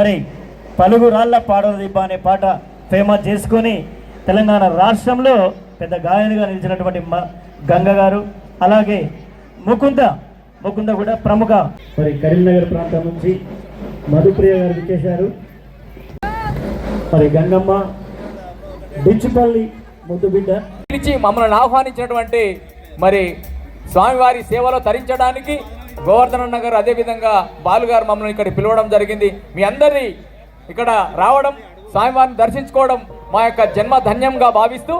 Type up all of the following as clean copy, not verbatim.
మరి పలుగు రాళ్ళ పాడదీప అనే పాట ఫేమస్ చేసుకొని తెలంగాణ రాష్ట్రంలో పెద్ద గాయనిగా నిలిచినటువంటి గంగ గారు, అలాగే ముకుంద కూడా ప్రముఖ మరి కరీంనగర్ ప్రాంతం నుంచి మధుప్రియ గారు విచ్చేశారు. మరి గంగమ్మ డిచ్చుపల్లి ముద్దుబిడ్డ మమ్మల్ని ఆహ్వానించినటువంటి మరి స్వామివారి సేవలో తరించడానికి గోవర్ధన నగర్ అదేవిధంగా బాలుగారు మమ్మల్ని ఇక్కడ పిలవడం జరిగింది. మీ అందరి ఇక్కడ రావడం, స్వామివారిని దర్శించుకోవడం మా యొక్క జన్మ ధన్యంగా భావిస్తూ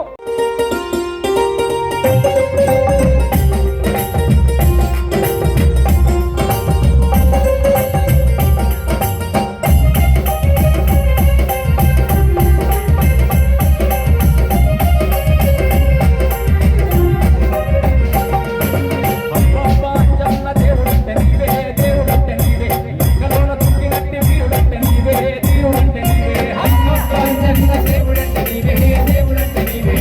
దేవుడంటే నీవే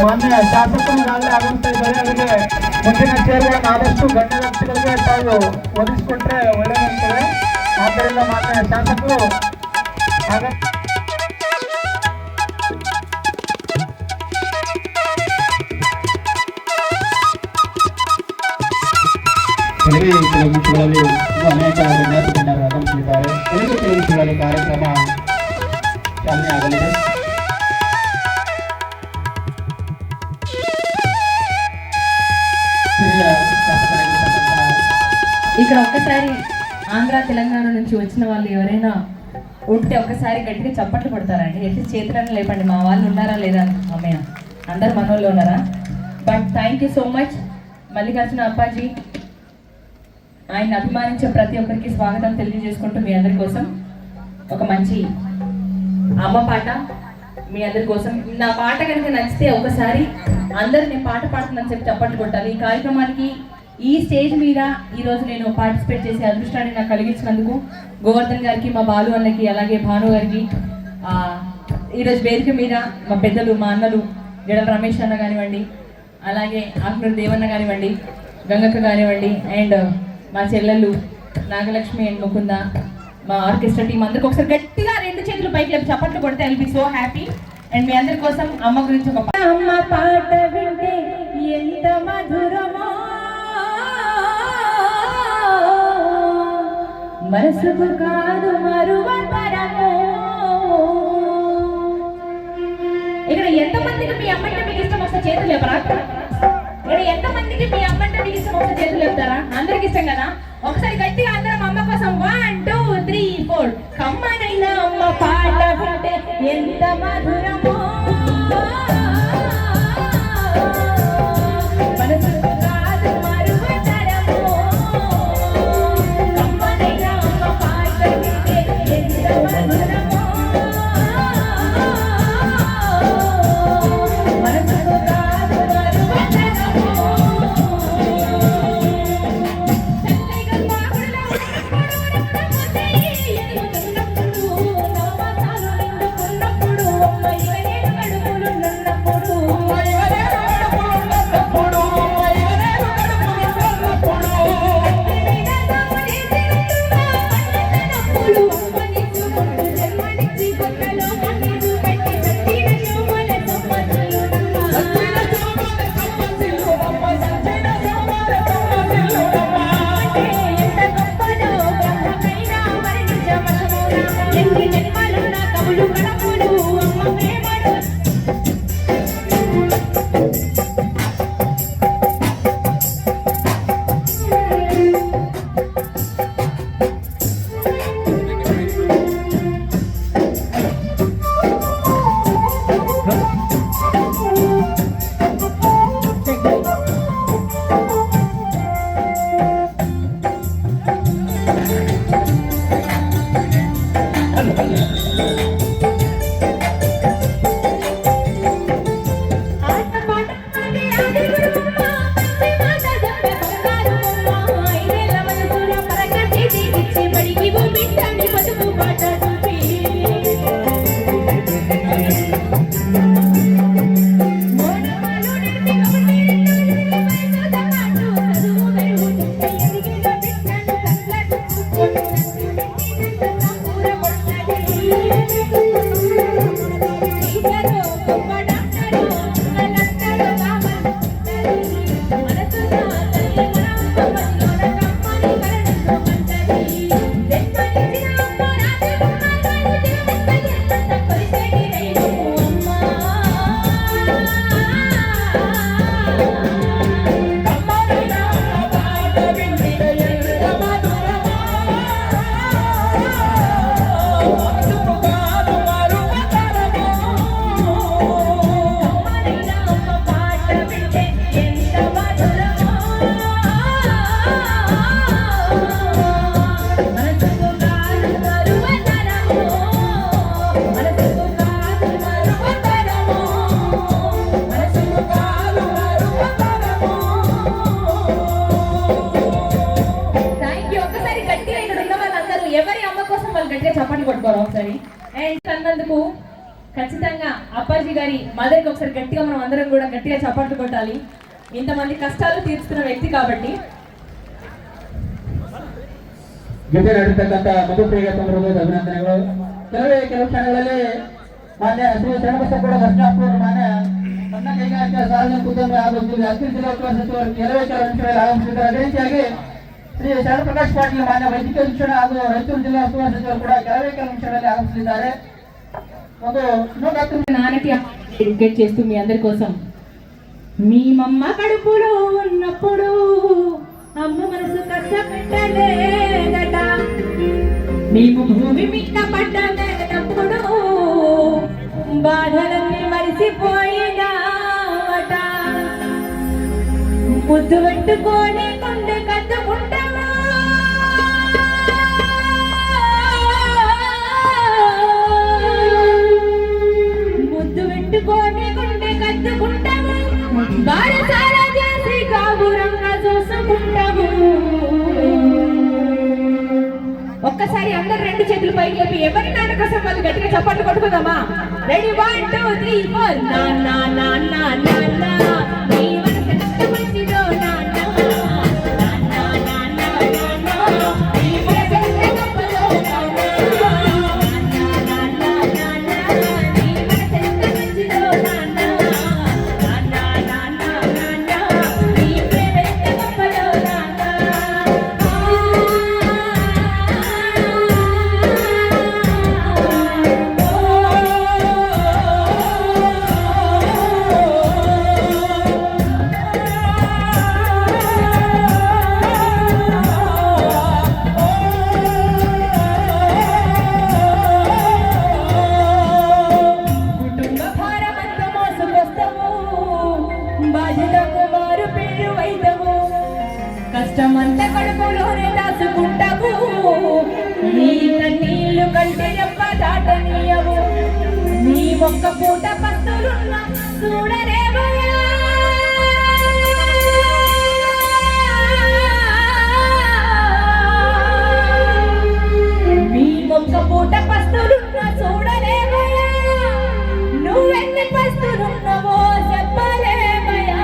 ಮಾನ್ಯ ಶಾಸಕರುಗಳೇ ಆಗುತ್ತಿದ್ದಾರೆ. ಅವರಿಗೆ ಮುಂದಿನ ಚೇರ್ಗಳನ್ನು ಆದಷ್ಟು ಗಣ್ಯ ವ್ಯಕ್ತಿಗಳಿಗೆ ತಾವು ಒದಗಿಸಿಕೊಟ್ರೆ ಒಳ್ಳೆಯದಾಗ್ತದೆ. ಆದ್ದರಿಂದ ಮಾನ್ಯ ಶಾಸಕರು ಕೆಲವೇ ಕೆಲವು ನಿಮಿಷಗಳಲ್ಲಿ ಅನೇಕ ಜ್ಞಾತಿ ಗಣ್ಯರು ಆಗಮಿಸಲಿದ್ದಾರೆ. ಕೆಲವೇ ಕೆಲವು ನಿಮಿಷಗಳಲ್ಲಿ ಕಾರ್ಯಕ್ರಮ ಚಾಲನೆ ಆಗಲಿದೆ. ఇక్కడ ఒక్కసారి ఆంధ్ర తెలంగాణ నుంచి వచ్చిన వాళ్ళు ఎవరైనా ఉంటే ఒక్కసారి గట్టిగా చప్పట్లు కొడతారండి. ఎట్టి చేతులను లేపండి. మా వాళ్ళు ఉన్నారా లేదా? అమ్మయ్య, అందరు మనోళ్ళు ఉన్నారా? But thank you so much Mallikarjuna Appaji. ఆయన అభిమానించే ప్రతి ఒక్కరికి స్వాగతం తెలియజేసుకుంటూ మీ అందరి కోసం ఒక మంచి అమ్మ పాట మీ అందరి కోసం. నా పాట కనుక నచ్చితే ఒకసారి అందరు నేను పాట పాడుతుందని చెప్పి చప్పట్లు కొట్టాలి. ఈ కార్యక్రమానికి ఈ స్టేజ్ మీద ఈరోజు నేను పార్టిసిపేట్ చేసే అదృష్టాన్ని నాకు కలిగించినందుకు గోవర్ధన్ గారికి, మా బాలు అన్నకి, అలాగే భాను గారికి, ఈరోజు వేదిక మీద మా పెద్దలు, మా అన్నలు జడల రమేష్ అన్న కానివ్వండి, అలాగే ఆకునూరు దేవన్న కానివ్వండి, గంగక్క కానివ్వండి, అండ్ మా చెల్లెళ్ళు నాగలక్ష్మి అండ్ ముకుంద, మా ఆర్కెస్ట్రా టీం అందరికి ఒకసారి గట్టిగా రెండు చేతులు పైకి లేపి చప్పట్లు కొడితే I will be so happy. And మీ అందరి కోసం అమ్మ గురించి ఒక అమ్మ పాట వింటే ఎంత మధురమో మనసుకు కాదు మరువతరమో. ఇక్కడ ఎంతమందికి మీ అమ్మంటే మీకు ఇష్టం వస్తే చేతులు లేపరా? ఇక్కడ ఎంతమందికి మీ అమ్మంటే మీకు ఇష్టం వస్తే చేతులు లేపుతారా? అందరికి ఇష్టం కదా. ఒకసారి గట్టిగా అందరం అమ్మ కోసం 1 2 3 4 కమ్మనైనా అమ్మ పాట వింటే ఎంత మధురమో మనసుకు కాదు మరువతరమో. కమ్మనైనా అమ్మ పాట వింటే ఎంత మధురమో మనసుకు కాదు మరువతరమో. నిజంగా అప్పాజీ గారి మదర్కి ఒకసారి గట్టిగా మనం అందరం కూడా గట్టిగా చప్పట్లు కొట్టాలి. ఇంతమంది కష్టాలు తీర్చుతున్న వ్యక్తి కాబట్టి. ಗೆದ್ದೆ ನಡೆಸತಕ್ಕಂಥ ಮಧುಪ್ರಿಯ ಸಂದರ್ಭದ ಅಭಿನಂದನೆಗಳು. ಕೆಲವು ಕ್ಷಣಗಳಲ್ಲಿ ಮಾನ್ಯ ಶ್ರೀ ಶರಣಬಸಪ್ಪಗೌಡ ದರ್ಶನಾಪುರ ಮಾನ್ಯ ಸಣ್ಣ ಕೈಗಾರಿಕಾ ಸಾರ್ವಜನಿಕ ಉದ್ಯಮ ಹಾಗೂ ಯಾದಗಿರಿ ಜಿಲ್ಲಾ ಉಸ್ತುವಾರಿ ಸಚಿವರು ಕೆಲವೇ ಕೆಲವು ನಿಮಿಷಗಳಲ್ಲಿ ಆಗಮಿಸಿದ್ದಾರೆ. ಅದೇ ರೀತಿಯಾಗಿ ಶ್ರೀ ಶರಣಪ್ರಕಾಶ್ ಪಾಟೀಲ್ ಮಾನ್ಯ ವೈದ್ಯಕೀಯ ಶಿಕ್ಷಣ ಹಾಗೂ ರಾಯಚೂರು ಜಿಲ್ಲಾ ಉಸ್ತುವಾರಿ ಸಚಿವರು ಕೂಡ ಕೆಲವೇ ಕೆಲವು ನಿಮಿಷಗಳಲ್ಲಿ ಆಗಮಿಸಲಿದ್ದಾರೆ. నాన్నకి డెడికేట్ చేస్తూ మీ అందరి కోసం. మీ మమ్మ కడుపులో ఉన్నప్పుడు అమ్మ మనసు కష్టపెట్టలేదట, మేము భూమి మీద పడ్డప్పుడు బాధలన్నీ మరిసిపోయినావట, ముద్దు పెట్టుకొని కొండ కట్టుకుంటావా, ముద్దు పెట్టుకొని కొండ కట్టుకుంటావు, బారసాల చేసి కాపురంగా చూసుకుంటావు. ఒక్కసారి అందరు రెండు చేతులు పైకి లేపి ఎవరి నాన్న కోసం వాళ్ళు గట్టిగా చప్పట్లు కొట్టుకుందామా? రెడీ 1 2 3 4. నాన్న నాన్న నాన్న నీ మనసు ఎంత మంచిదో నాన్న, నాన్న నాన్న నాన్న నీ మనసు ఎంత గొప్పదో నాన్న, నాన్న నాన్న నాన్న నీ మనసు ఎంత మంచిదో నాన్న, నాన్న నాన్న నాన్న నీ ప్రేమ ఎంత గొప్పదో నాన్న. కుటుంబ భారమంతా మోసుకొస్తావు, బాధ్యతకు మారు పేరు వైదవు, కష్టమంతా కడుపులోనే దాచుకుంటావు, నీ కన్నీళ్లు కంటే రెప్ప దాటనీయవు, నీ ఒక్క పూట పస్తులున్న చూడరేవయా, నీ ఒక్క పూట పస్తులున్న చూడలేవయా, నువ్వెన్ని పస్తులున్నవో చెప్పలేవయా.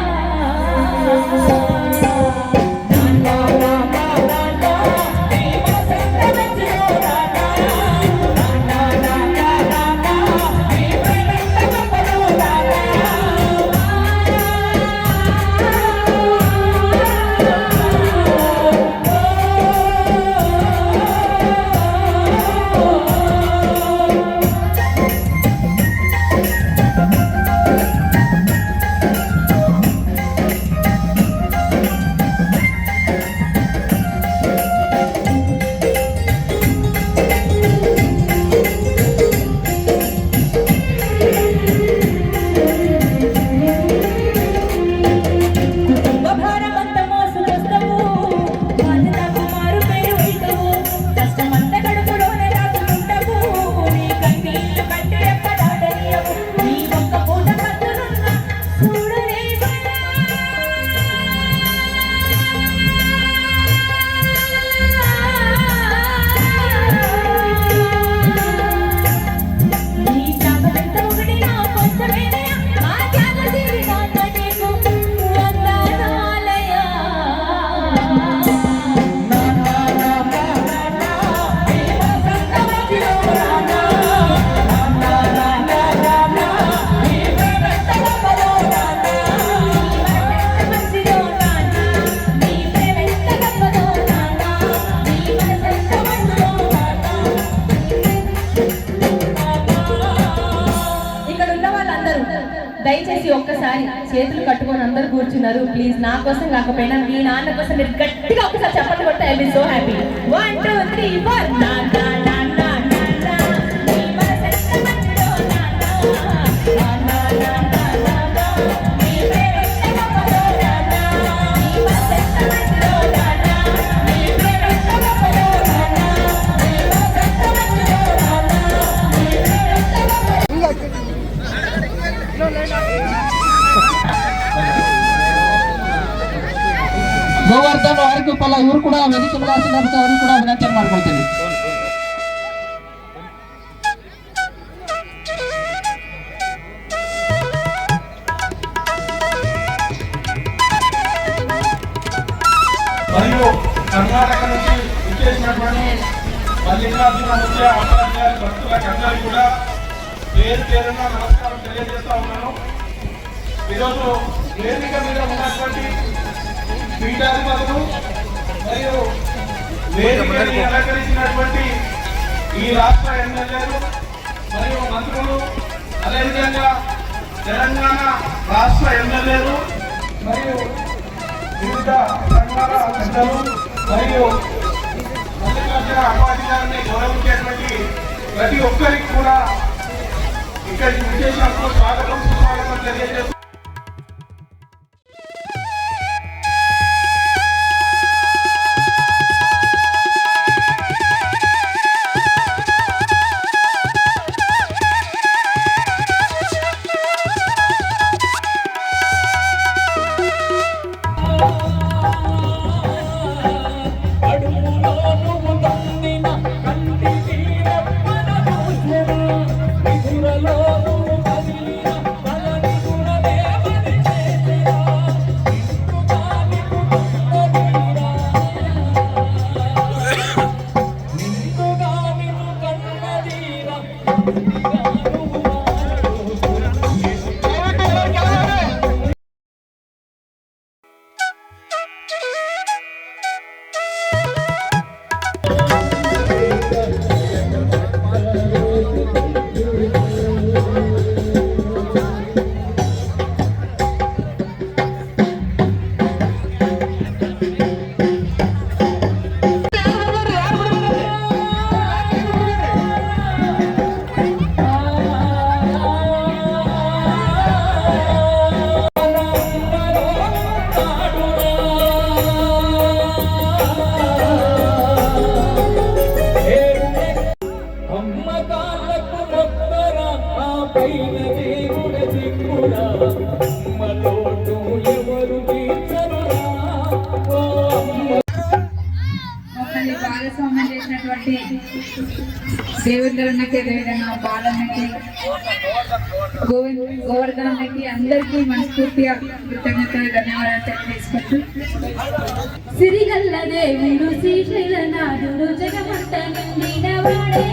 కుటుంబ భారమంతా మోసుకొస్తావు, బాధ్యతకు మారు పేరు వైదవు, కష్టమంతా కడుపులోనే దాచుకుంటావు, నీ కన్నీళ్లు కంటే రెప్ప దాటనీయవు, నీ ఒక్క పూట పస్తులున్న చూడలేవయా. నీ త్యాగమెంత ఒకటినా కొంచెమేనయా, ఆ త్యాగ జీవితాన్న నీకు వందనాలయా. ఇక్కడ ఉన్న వాళ్ళందరూ దయచేసి ఒక్కసారి చేతులు కట్టుకొని అందరూ కూర్చున్నారు. ప్లీజ్ నా కోసం కాకపోయినా మీ నాన్న కోసం మీరు గట్టిగా ఒకసారి చప్పట్లు కొడితే ఐ విల్ సో హ్యాపీ. 1 2 3 4. నాన్న నాన్న నాన్న నీ మనసు ఎంత మంచిదో నాన్న, నాన్న నాన్న నాన్న నీ ప్రేమ ఎంత గొప్పదో నాన్న, నీ మనసు ఎంత మంచిదో నాన్న, నీ ప్రేమ ఎంత గొప్పదో నాన్న, నీ మనసు ఎంత మంచిదో నాన్న, నీ ప్రేమ ఎంత గొప్పదో. ಗೋವರ್ಧನ್ ಅರಕುಪ್ಪಲ ಇವರು ಕೂಡ ವೇದಿಕೆ ಮೇಲೆ ಅವರು ಕೂಡ ವಿನಂತಿ ಮಾಡ್ಕೊಳ್ತೀನಿ. మరియు కర్ణాటక నుంచి ఇచ్చేసినటువంటి మల్లికార్జున ముఖ్య అమరాధ్యాయ భక్తులకు అందరికీ కూడా పేరు పేరున నమస్కారం తెలియజేస్తా ఉన్నాను. ఈరోజు వేదిక మీద ఉన్నటువంటి పీఠాధిపతులు మరియు వేదికని అలంకరించినటువంటి ఈ రాష్ట్ర ఎమ్మెల్యేలు మరియు మంత్రులు, అదేవిధంగా తెలంగాణ రాష్ట్ర ఎమ్మెల్యేలు మరియు వివిధ సంఘాల పెద్దలు మరియు మల్లికార్జున అపాధి గారిని గౌరవించేటువంటి ప్రతి ఒక్కరికి కూడా ఇక్కడికి విశేషంగా స్వాగతం సుస్వాగతం తెలియజేస్తున్నారు. మమ్మల్ని భాగస్వామ్యం చేసినటువంటి దేవుళ్ళకి, అదేవిధంగా బాలన్నకి, గోవర్ధనకి అందరికీ మనస్ఫూర్తిగా కృతజ్ఞతలు, ధన్యవాదాలు తెలియజేసుకుంటూ, సిరిగల్ల దేవుడు శ్రీశైలనాథుడు జగమంత నిండినవాడే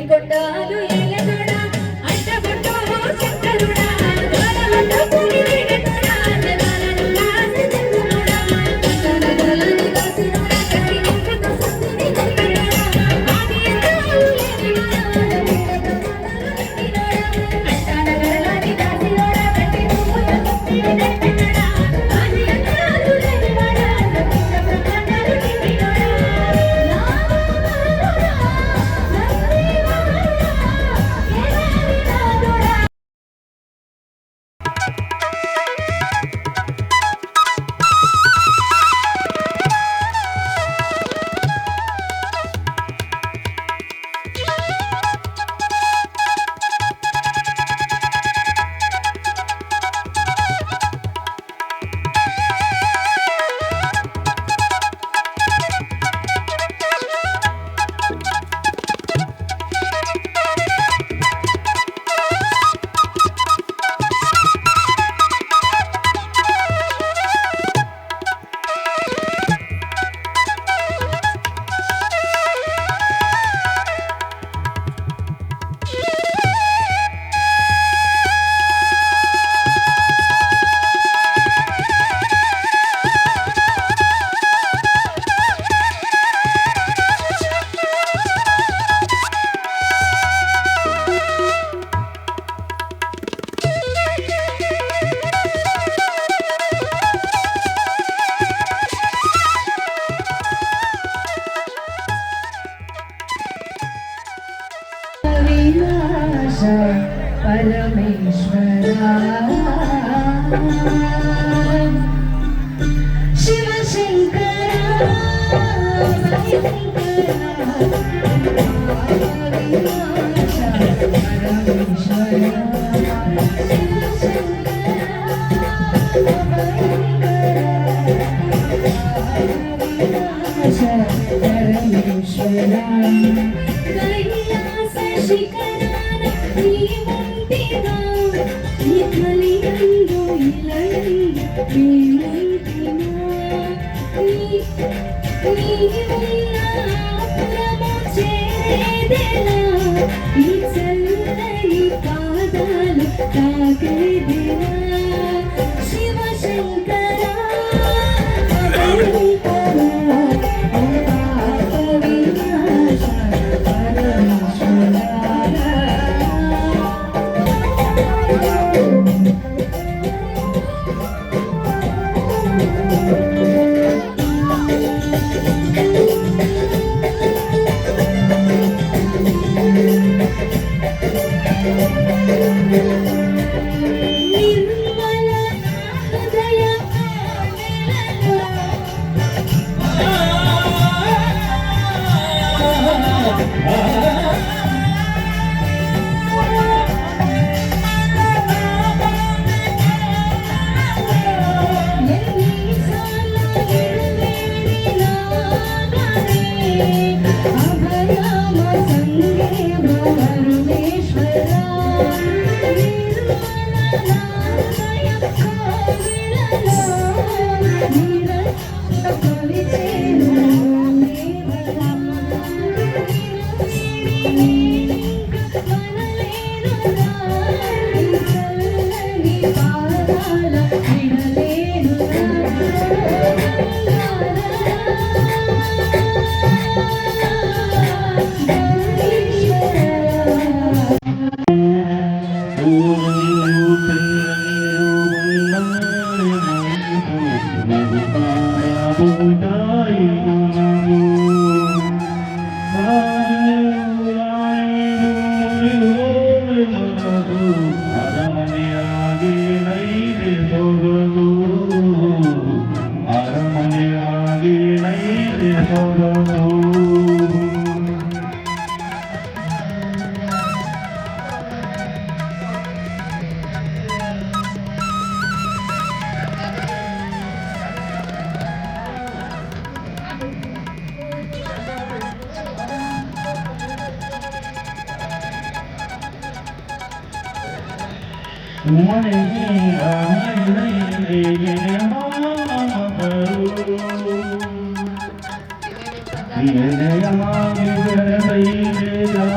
కొండాలు ఎల్లగొడా అడ్డగొట్టో శంకరుడా గోలగొట్టో పులి వేగతుడా జలాలను కాసి చెంగుడా గోలని కాసినోడా కట్టి నింపుతో సుత్తుని కలిగినోడా ఆది ఎందాలు లేనివాడా అట్టాన గరలాని కాసినోడా కట్టి నింపుతో సుత్తుని కలిగినోడా ఆది ఎందాలు లేనివాడా బ్రహ్మాండాలు నిండినోడా పరమేశ్వరా శివ శంకరా పరమేశ్వరా కైలాస శిఖరాన నీవుంటిగా ఈ కలియందు ఇలయందు నీవుంటిగా నీవున్న పురము చేరేదెలా ఈ చల్లని పాదాలు తాకేదెలా శివ శంకరా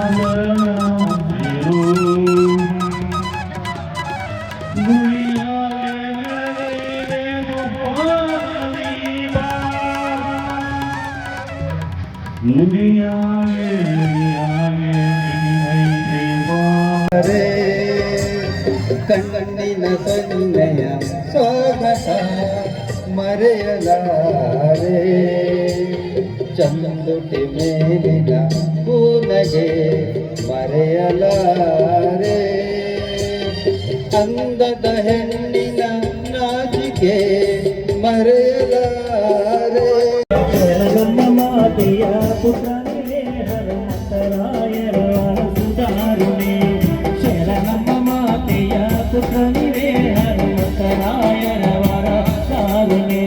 Yama ಕಣ್ಣಿನ ಸನ್ನೆಯ ಸೊಗಸ ಮರೆಯಲಾರೆ ಚಂದುಟಿ ಮೇಲಿನ ಕೂನಗೆ ಮರೆಯಲಾರೆ ಅಂದದ ಹೆಣ್ಣಿನ ನಾಚಿಕೆ ಮರೆಯಲಾರೆ ಶರಣಮ್ಮ ಮಾತೆಯ ಪುತ್ರನೇ ಹನುಮಂತರಾಯರ ಸುಧಾರುಣೆ ಶರಣಮ್ಮ ಮಾತೆಯ ಪುತ್ರನಿವೆ ಹನುಮಂತರಾಯರ ವರ ಸಾರುಣೆ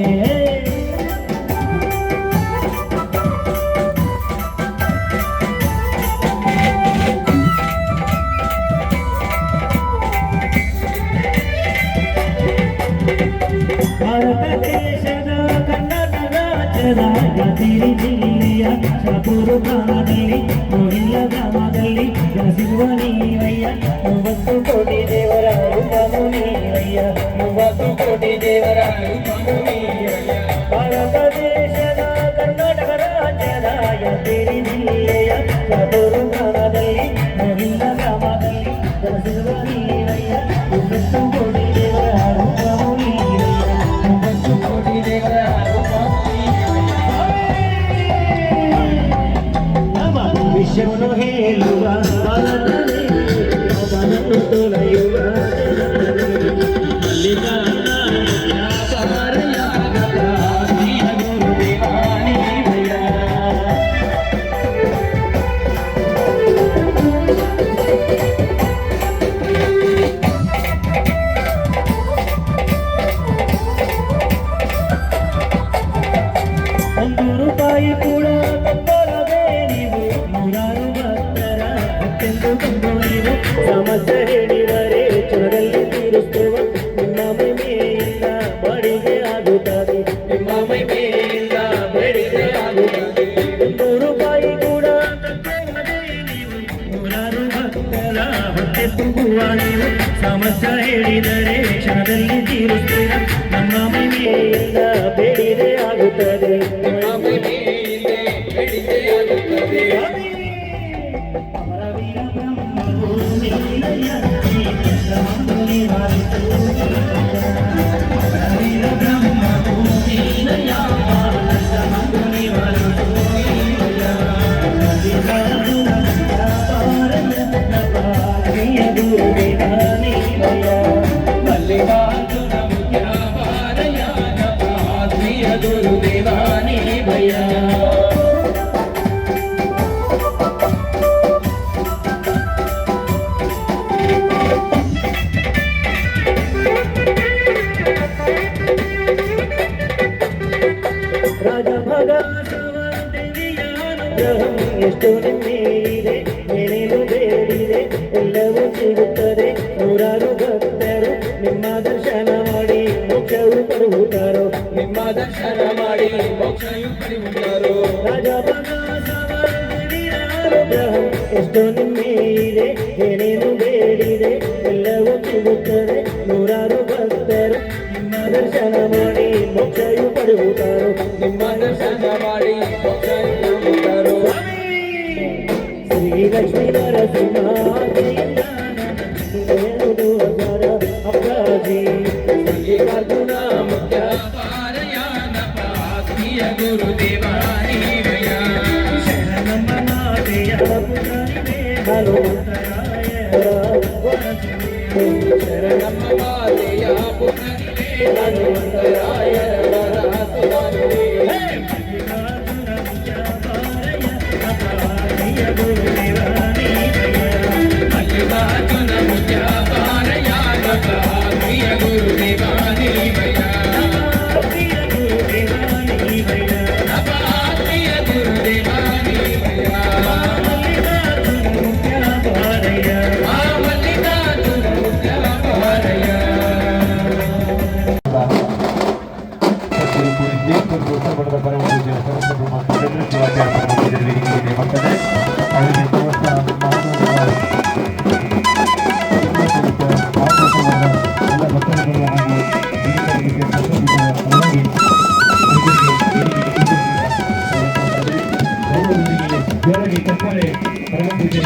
ಭಾರತ ದೇಶದ ಕನ್ನಡ ರಾಜ್ಯದ ಯಾದಗಿರಿ ಜಿಲ್ಲೆಯ ಶಾಪುರ ಗ್ರಾಮದಲ್ಲಿ ಗೋರಿಲ್ಲ ಗ್ರಾಮದಲ್ಲಿ ಜನಿಸಿರುವ ನೀವಯ್ಯ 30 ಕೋಟಿ ದೇವರ ರೂಪನು ನೀವಯ್ಯ 30 ಕೋಟಿ ದೇವರ ರೂಪನು ನೀವಯ್ಯ ಭಾರತ ದೇಶದ ಕರ್ನಾಟಕ ರಾಜ್ಯದ ಯಾದಗಿರಿ ಜಿಲ್ಲೆಯ ಶಾಪುರ ಗ್ರಾಮದಲ್ಲಿ ಗೋರಿಲ್ಲ ಗ್ರಾಮದಲ್ಲಿ ಜನಿಸಿರುವ ನೀವಯ್ಯ 30 ಕೋಟಿ ದೇವರ ರೂಪನು ನೀವಯ್ಯ 30 ಕೋಟಿ ದೇವರ ವಿಶ್ವವನ್ನು ಹೇಳುವ ಅವನನ್ನು ತೊಳೆಯುವ ₹1 ಕೂಡ ತಪ್ಪರದೆ ನೀವು ನೂರಾರು ಭಕ್ತರ ಅತ್ಯಂತ ಬಂದು ನೀವು ಸಮಸ್ಯೆ ಹೇಳಿದರೆ ಚುರದಲ್ಲಿ ತೀರಿಸುವ ನಿಮ್ಮ ಮೈಮೆಯಿಂದ ಬಡಿಗೆ ಆಗುತ್ತದೆ ನಿಮ್ಮ ಮೈಮೆಯಿಂದ ಬೇಡಿಕೆ ಆಗುತ್ತದೆ ₹1 ಕೂಡ ತಪ್ಪರದೆ ನೀವು ನೂರಾರು ಭಕ್ತರ ಹೊಟ್ಟೆ ತುಂಬುವ ನೀವು ಸಮಸ್ಯೆ ಹೇಳಿದರೆ ಕ್ಷಣದಲ್ಲಿ ತೀರಿಸುವ ನಮ್ಮ ಮೈಮೆಯಿಂದ ಬೇಡಿಕೆ ಆಗುತ್ತದೆ ಅಮರವೀರ ಬ್ರಹ್ಮವು ನೀಲಯ್ಯ ಅಮರವೀರ ಬ್ರಹ್ಮವು ನೀಲಯ್ಯ ಗುರುದೇವಾನಿ ಭಯ ಎಷ್ಟು ನಿಮ್ಮೇರಿದೆ ಏನೇನು ಬೇಡಿದೆ ಎಲ್ಲವೂ ಸಿಗುತ್ತದೆ ನೂರಾರು ಭಕ್ತರು ನಿಮ್ಮ ದರ್ಶನ ಮಾಡಿ ಮೋಕ್ಷವು ಪಡೆಯುತ್ತಾರೋ ನಿಮ್ಮ ದರ್ಶನ ಮಾಡಿ ಮೋಕ್ಷವು ಪಡೆಯುತ್ತಾರೋ ಎಷ್ಟು ನಿಮ್ಮೇರಿದೆ ಏನೇನು ಬೇಡಿದೆ ಎಲ್ಲವೂ ಸಿಗುತ್ತದೆ ನೂರಾರು ಭಕ್ತರು ನಿಮ್ಮ ದರ್ಶನ ಮಾಡಿ ಮೋಕ್ಷವು ಪಡೆಯುತ್ತಾರೋ ನಿಮ್ಮ ದರ್ಶನ ಮಾಡಿ ಮೋಕ್ಷವು ಪಡೆಯುತ್ತಾರೋ ಶ್ರೀ ಲಕ್ಷ್ಮೀ ನರಸಿಂಹ ಅಪ್ರಾಜಿ ಮಲ್ಲಿಕಾರ್ಜುನ ಮುಖ್ಯ ಗುರುದೇವಾನಿ ಭಯ ಶರಣಮ್ಮ ಮಾತೆಯ ಪುತ್ರನಿಗೆ ಹನುಮಂತರಾಯ ಶರಣಮ್ಮ ಮಾತೆಯ ಪುತ್ರನಿಗೆ ಹನುಮಂತರಾಯ ಗುರುದೇವಾನಿ ಮಲ್ಲಿಕಾರ್ಜುನ ಮುಖ್ಯ ಪಾರಯ ಗುರುದೇವಾನಿ ಭಯ ಗುರುದೇವಾನಿ ಭಯ ಗುರುದೇವಾನಿ ಭಯ ಮಲ್ಲಿಕಾರ್ಜುನ ಮುಖ್ಯ ಪಾರಯ ಮಲ್ಲಿಕಾರ್ಜುನ ಮುಖ್ಯ ಪಾರಯ Thank you. ಈ ತಪ್ಪಲೆ ಪ್ರಮುಖರಿಗೆ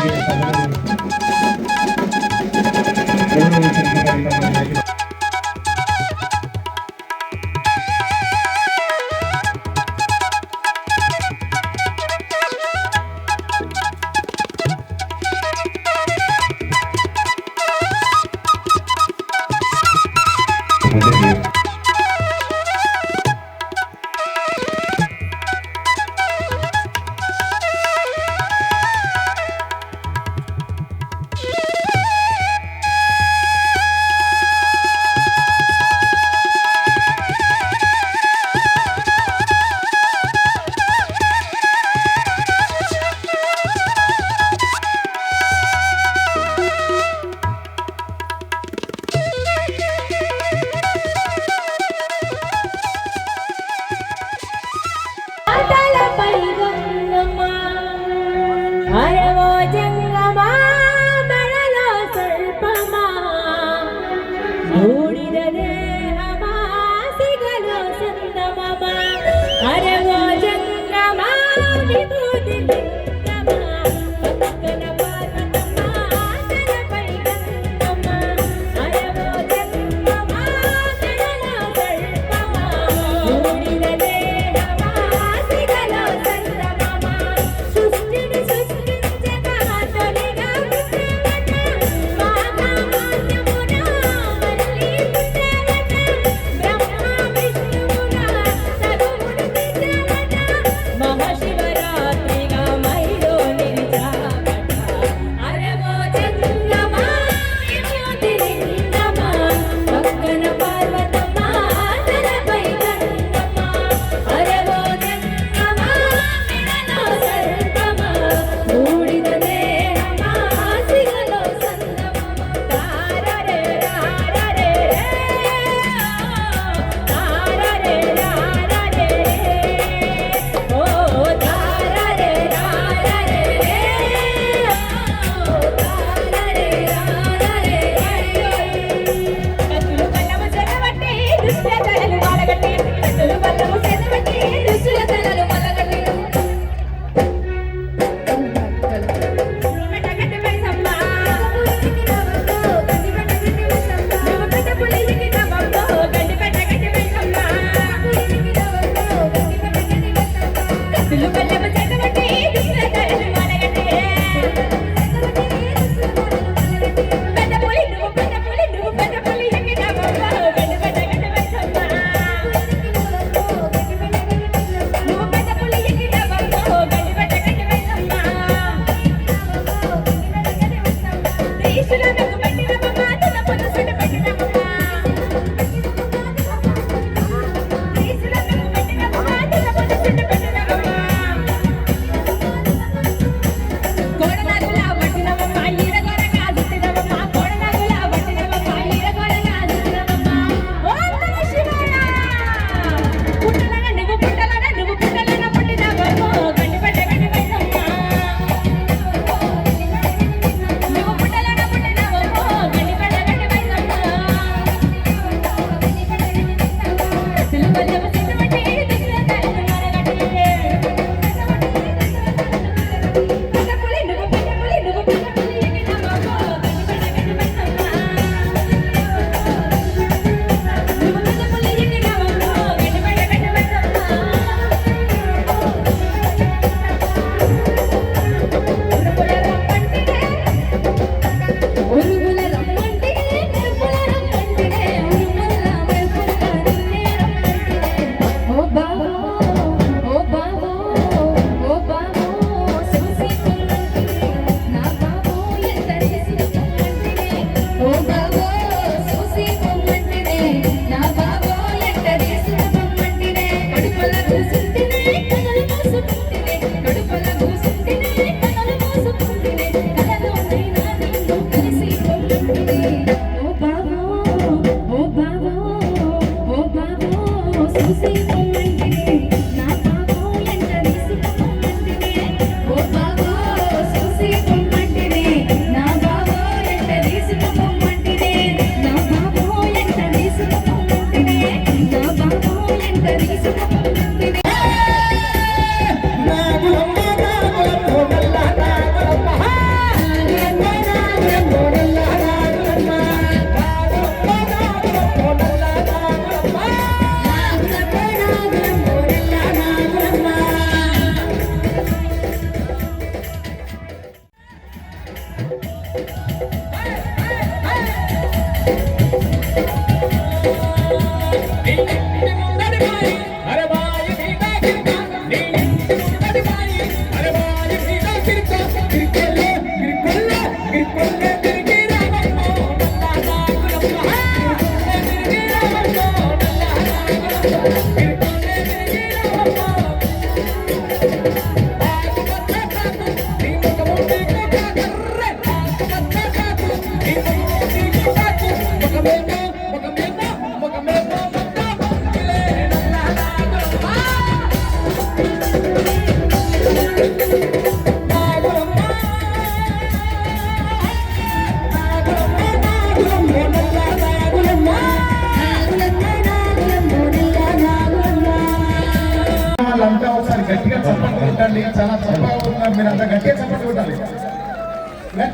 వాళ్ళంతా ఒకసారి గట్టిగా చప్పట్లు కొట్టండి. చాలా చక్కగా ఉన్నారు మీరు, అంత గట్టిగా చప్పట్లు కొట్టాలి.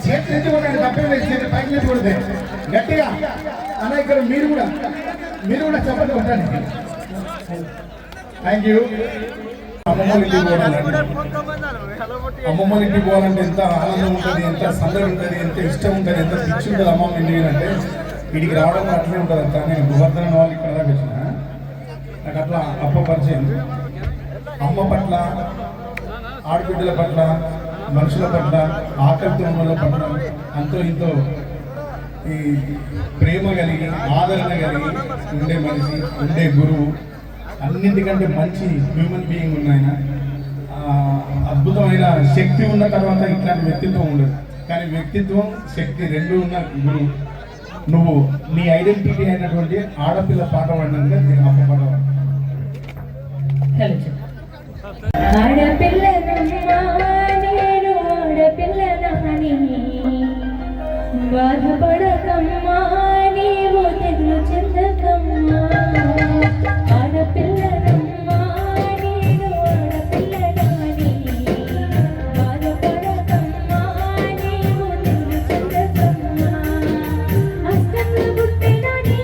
చేతి నుంచి కొట్టండి, తప్పేం లేదు. చేతి పైకి నుంచి కొడితే గట్టిగా అన్న. ఇక్కడ మీరు కూడా చప్పట్లు కొట్టండి. Thank you. అమ్మమ్మ ఇంటికి పోవాలంటే ఎంత ఆనందం ఉంటుంది, ఎంత సందడి ఉంటుంది, ఎంత ఇష్టం ఉంటుంది, ఎంత పిచ్చి ఉంటుంది అమ్మమ్మ ఇంటికి అంటే. వీడికి రావడం అట్లే ఉంటుంది అంతా. నేను గోవర్ధన వాళ్ళు ఇక్కడ దాకా వచ్చిన నాకు అట్లా అప్ప పరిచయం. అమ్మ పట్ల, ఆడబిడ్డల పట్ల, మనుషుల పట్ల, ఆకలితో ఉన్న పట్ల అంతో ఇంతో ఈ ప్రేమ కలిగి, ఆదరణ కలిగి ఉండే మనిషి, ఉండే గురువు, అన్నింటికంటే మంచి హ్యూమన్ బీయింగ్ ఉన్నాయన. అద్భుతమైన శక్తి ఉన్న తర్వాత ఇట్లాంటి వ్యక్తిత్వం ఉండదు. కానీ వ్యక్తిత్వం, శక్తి రెండు ఉన్న గురువు. నువ్వు నీ ఐడెంటిటీ అయినటువంటి ఆడపిల్ల పాట పాడినందుకు నేను అప్ప పాట ఆడపిల్లనమ్మా నేను ఆడపిల్లనాని బాధపడకమ్మా నీవు తెగులు చెందకమ్మా ఆడపిల్లనమ్మా నేను ఆడపిల్లనాని బాధపడకమ్మా నీవు తెగులు చెందకమ్మా అస్తంలో పుట్టిన నీ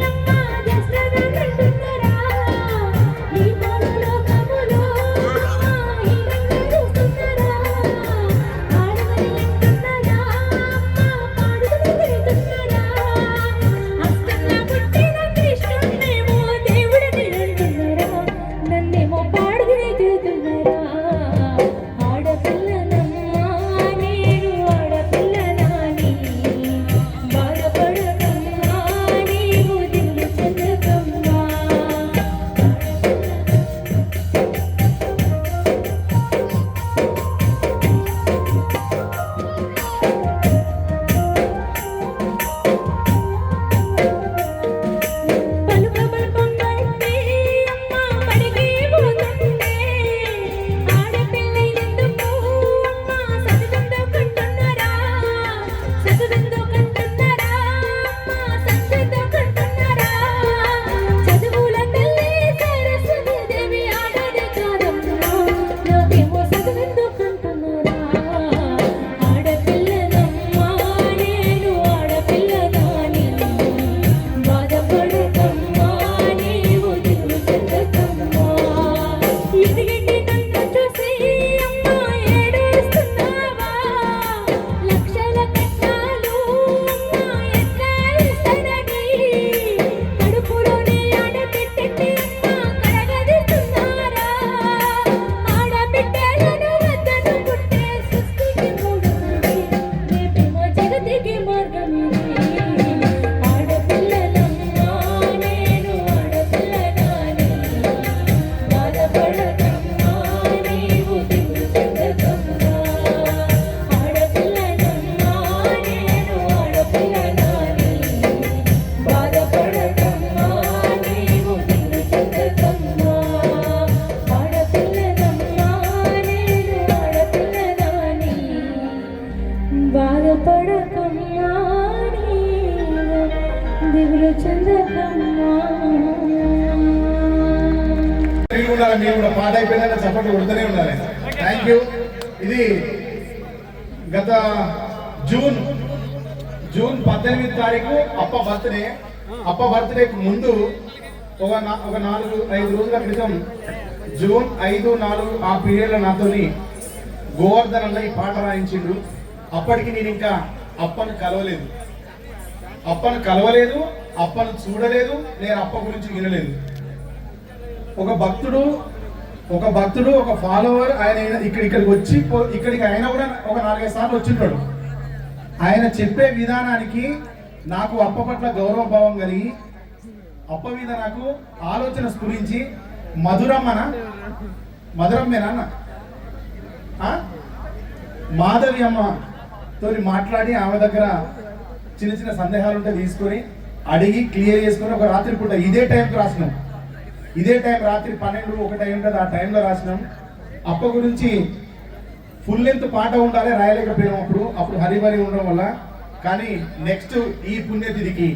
అమ్మ దశరథుడున్నరా ఈ పరలోకములో మీరు కూడా పాట అయిపోయినా చప్పట్లు కొడుతూనే ఉండాలి. Thank you. ఇది గత జూన్ 18 తారీఖు అప్ప బర్త్డేకి ముందు ఒక 4-5 రోజుల క్రితం జూన్ 5-4 ఆ పీరియడ్లో నాతోని గోవర్ధన్ అన్న ఈ పాట రాయించిండు. అప్పటికి నేను ఇంకా అప్పను కలవలేదు, అప్పను చూడలేదు, నేను అప్ప గురించి వినలేదు. ఒక భక్తుడు ఒక ఫాలోవర్ ఆయన ఇక్కడికి వచ్చి ఇక్కడికి ఆయన కూడా ఒక 4-5 సార్లు వచ్చింటాడు. ఆయన చెప్పే విధానానికి నాకు అప్ప పట్ల గౌరవ భావం కలిగి అప్ప మీద నాకు ఆలోచన స్ఫురించి మధురమ్మేనా మాధవి అమ్మతో మాట్లాడి ఆమె దగ్గర చిన్న సందేహాలు ఉంటే తీసుకొని అడిగి క్లియర్ చేసుకొని ఒక రాత్రి పూట ఇదే టైంకి రాసినాం. ఇదే టైం రాత్రి 12-1 అయి ఉంటుంది, ఆ టైంలో రాసినాం. అప్ప గురించి ఫుల్ లెంత్ పాట ఉండాలి, రాయలేకపోయినాం అప్పుడు హరిబరి ఉండడం వల్ల. కానీ నెక్స్ట్ ఈ పుణ్యతిథికి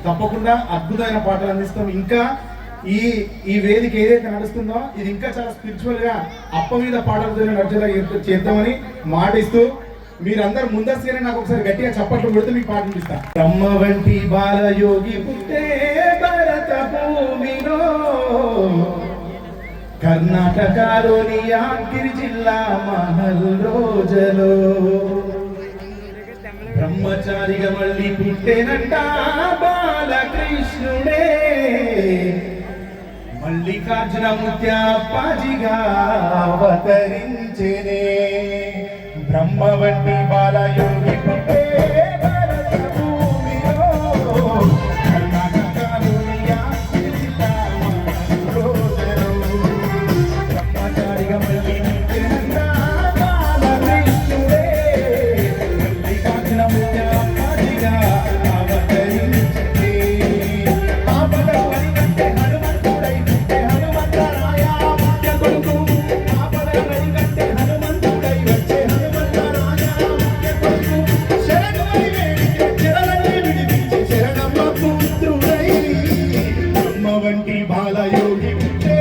తప్పకుండా అద్భుతమైన పాటలు అందిస్తాం. ఇంకా ఈ వేదిక ఏదైతే నడుస్తుందో ఇది ఇంకా చాలా స్పిరిచువల్ గా అప్ప మీద పాటలతో నడిచేలా చేద్దామని మాటిస్తూ మీరందరూ ముందస్తుగానే నాకు ఒకసారి గట్టిగా చప్పట్లు కొడితే మీకు పాట వినిపిస్తా. బ్రహ్మ వంటి బాలయోగి పుట్టే భరత భూమిలో, కర్ణాటకలోని యాదగిరి జిల్లా మహల్ రోజలో, బ్రహ్మచారిగా మళ్ళీ పుట్టేనంట బాలకృష్ణుడే, మల్లికార్జున ముత్యాప్పాజిగా అవతరించెనే. బ్రహ్మ వంటి బాలయోగి పుట్టే భరత భూమిలో, కర్ణాటకలోని యాదగిరి జిల్లా మహల్ రోజలో, బ్రహ్మచారిగా మళ్ళీ పుట్టేనంట బాలకృష్ణుడే, మల్లికార్జున ముత్యాప్పాజిగా అవతరించెనే. ఆపదకు అరికట్టే హనుమంతుడై పుట్టే హనుమంతరాయ ముఖ్య కొడుకు, ఆపదకు అరికట్టే హనుమంతుడై వచ్చే హనుమంతరాయ ముఖ్య కొడుకు, శరణమని వేడితే చెరలన్నీ విడిపించే శరణమ్మ పుత్రుడై. బ్రహ్మ వంటి బాలయోగి పుట్టే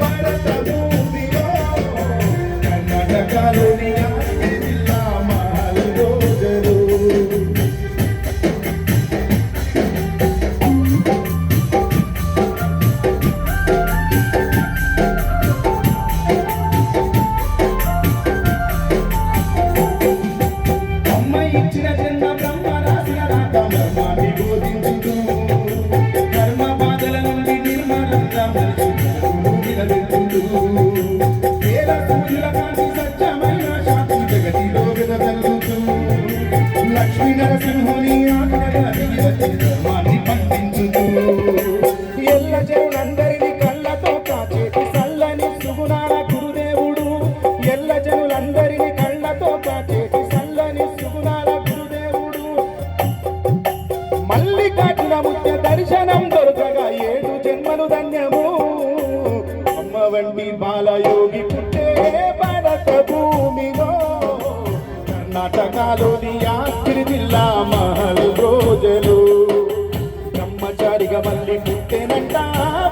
భరత భూమిలో, కర్ణాటకలోని యాదగిరి జిల్లా మహల్ రోజలో. అమ్మ ఇచ్చిన జన్మ బ్రహ్మ రాసిన రాత మర్మాన్ని బోధించుతూ, కర్మ బాధల నుండి నిర్మలంగా నిలబెట్టుతూ, వేల సూర్యుల కాంతి సత్యమైన శాంతి జగతిలో వెదజల్లుతూ, లక్ష్మీ నరసింహుని ఆజ్ఞగా దిగి వచ్చి ధర్మాన్ని పండించుతూ, ఎల్ల జనులందరినీ కళ్ళతో కాచేటి చల్లని సుగుణాల గురుదేవుడు, ఎల్ల జనులందరినీ కళ్ళతో కాచేటి చల్లని సుగుణాల గురుదేవుడు, మల్లికార్జున ముఖ్య దర్శనం దొరకగా 7 జన్మలు ధన్యము. అమ్మ వంటి బాలయోగి పుట్టే భరత భూమిలో, కర్ణాటకలోని యాదగిరి జిల్లా మహల్ రోజలో, బ్రహ్మచారిగా మళ్ళీ పుట్టేనంట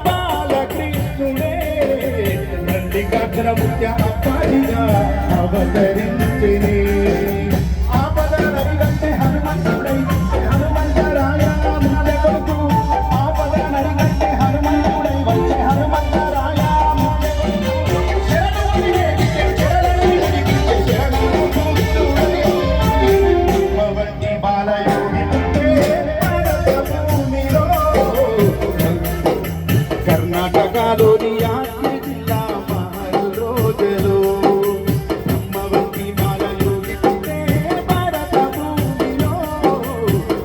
బాలకృష్ణుడే, మల్లికార్జున ముఖ్య అప్పాజిగా అవతరించెనే. ఆపదల నరిగట్టే హనుమంతుడై పుట్టే హనుమంతరాయ ముఖ్య కొడుకు, ఆపదల నరిగట్టే హనుమంతుడై వచ్చే హనుమంతరాయ ముఖ్య కొడుకు, శరణమని వేడితే చెరలన్నీ విడిపించే శరణమ్మ పుత్రుడై. బ్రహ్మ వంటి బాలయోగి పుట్టే భరత భూమిలో, కర్ణాటకలోని యాదగిరి జిల్లా మహల్ రోజలో, బ్రహ్మ వంటి బాలయోగి పుట్టే భరత భూమిలో,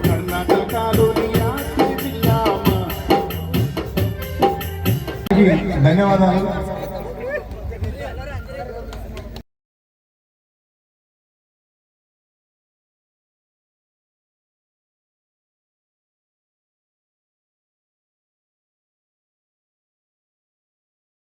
కర్ణాటకలోని యాదగిరి జిల్లా. ధన్యవాదాలు.